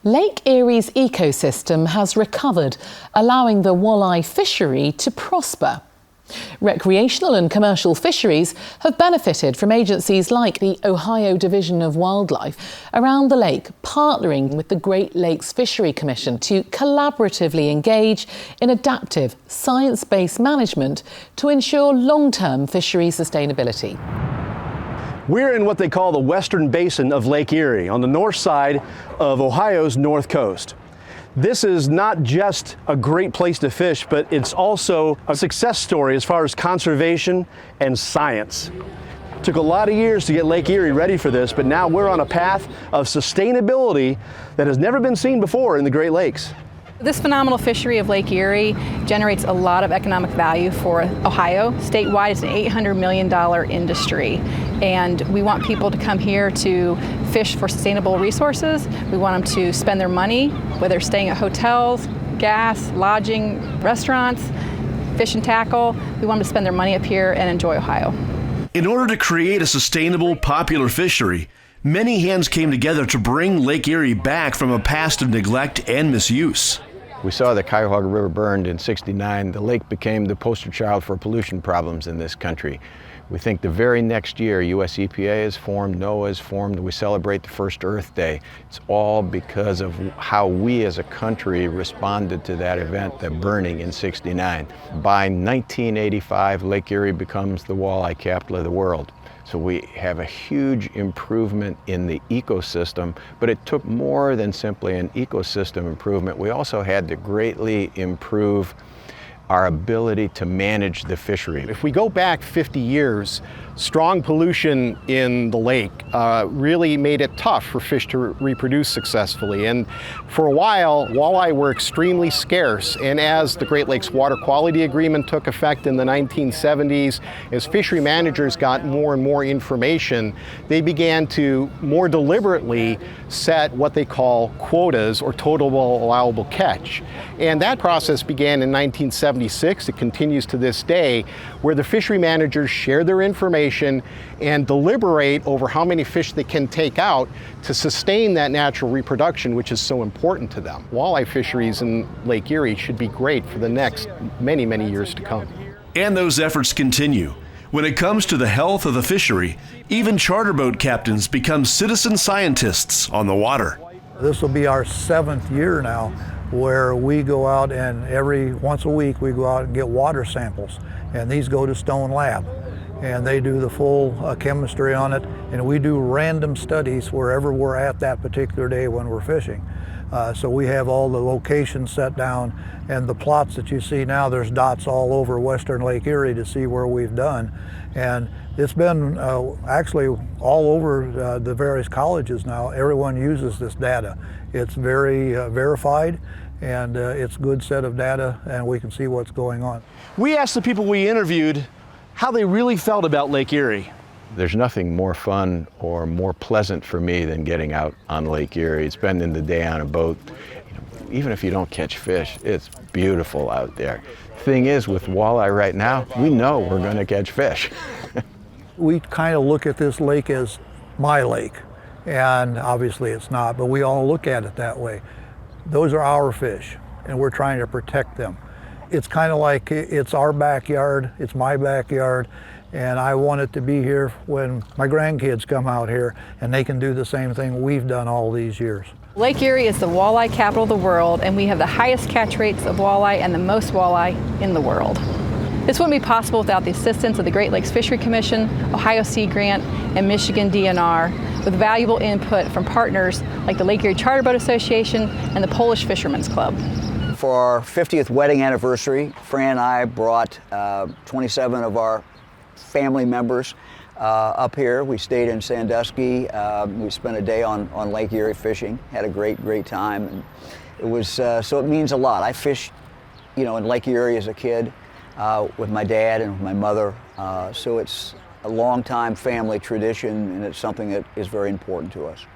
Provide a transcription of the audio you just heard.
Lake Erie's ecosystem has recovered, allowing the walleye fishery to prosper. Recreational and commercial fisheries have benefited from agencies like the Ohio Division of Wildlife around the lake, partnering with the Great Lakes Fishery Commission to collaboratively engage in adaptive, science-based management to ensure long-term fishery sustainability. We're in what they call the western basin of Lake Erie, on the north side of Ohio's north coast. This is not just a great place to fish, but it's also a success story as far as conservation and science. It took a lot of years to get Lake Erie ready for this, but now we're on a path of sustainability that has never been seen before in the Great Lakes. This phenomenal fishery of Lake Erie generates a lot of economic value for Ohio. Statewide, it's an $800 million industry. And we want people to come here to fish for sustainable resources. We want them to spend their money, whether staying at hotels, gas, lodging, restaurants, fish and tackle. We want them to spend their money up here and enjoy Ohio. In order to create a sustainable, popular fishery, many hands came together to bring Lake Erie back from a past of neglect and misuse. We saw the Cuyahoga River burned in '69. The lake became the poster child for pollution problems in this country. We think the very next year, US EPA is formed, NOAA is formed, we celebrate the first Earth Day. It's all because of how we as a country responded to that event, that burning in '69. By 1985, Lake Erie becomes the walleye capital of the world. So we have a huge improvement in the ecosystem, but it took more than simply an ecosystem improvement. We also had to greatly improve our ability to manage the fishery. If we go back 50 years, strong pollution in the lake really made it tough for fish to reproduce successfully. And for a while, walleye were extremely scarce. And as the Great Lakes Water Quality Agreement took effect in the 1970s, as fishery managers got more and more information, they began to more deliberately set what they call quotas, or total allowable catch. And that process began in 1976. It continues to this day, where the fishery managers share their information and deliberate over how many fish they can take out to sustain that natural reproduction, which is so important to them. Walleye fisheries in Lake Erie should be great for the next many, many years to come. And those efforts continue. When it comes to the health of the fishery, even charter boat captains become citizen scientists on the water. This will be our 7th year now where we go out and once a week we go out and get water samples, and these go to Stone Lab. And they do the full chemistry on it, and we do random studies wherever we're at that particular day when we're fishing. So we have all the locations set down, and the plots that you see now, there's dots all over western Lake Erie to see where we've done. And it's been actually all over the various colleges now. Everyone uses this data. It's very verified, and it's a good set of data, and we can see what's going on. We asked the people we interviewed how they really felt about Lake Erie. There's nothing more fun or more pleasant for me than getting out on Lake Erie, spending the day on a boat. Even if you don't catch fish, it's beautiful out there. Thing is, with walleye right now, we know we're going to catch fish. We kind of look at this lake as my lake, and obviously it's not, but we all look at it that way. Those are our fish, and we're trying to protect them. It's kind of like it's our backyard, it's my backyard, and I want it to be here when my grandkids come out here and they can do the same thing we've done all these years. Lake Erie is the walleye capital of the world, and we have the highest catch rates of walleye and the most walleye in the world. This wouldn't be possible without the assistance of the Great Lakes Fishery Commission, Ohio Sea Grant, and Michigan DNR, with valuable input from partners like the Lake Erie Charter Boat Association and the Polish Fishermen's Club. For our 50th wedding anniversary, Fran and I brought 27 of our family members up here. We stayed in Sandusky. We spent a day on Lake Erie fishing. Had a great time. And it was so it means a lot. I fished, in Lake Erie as a kid with my dad and with my mother. So it's a long-time family tradition, and it's something that is very important to us.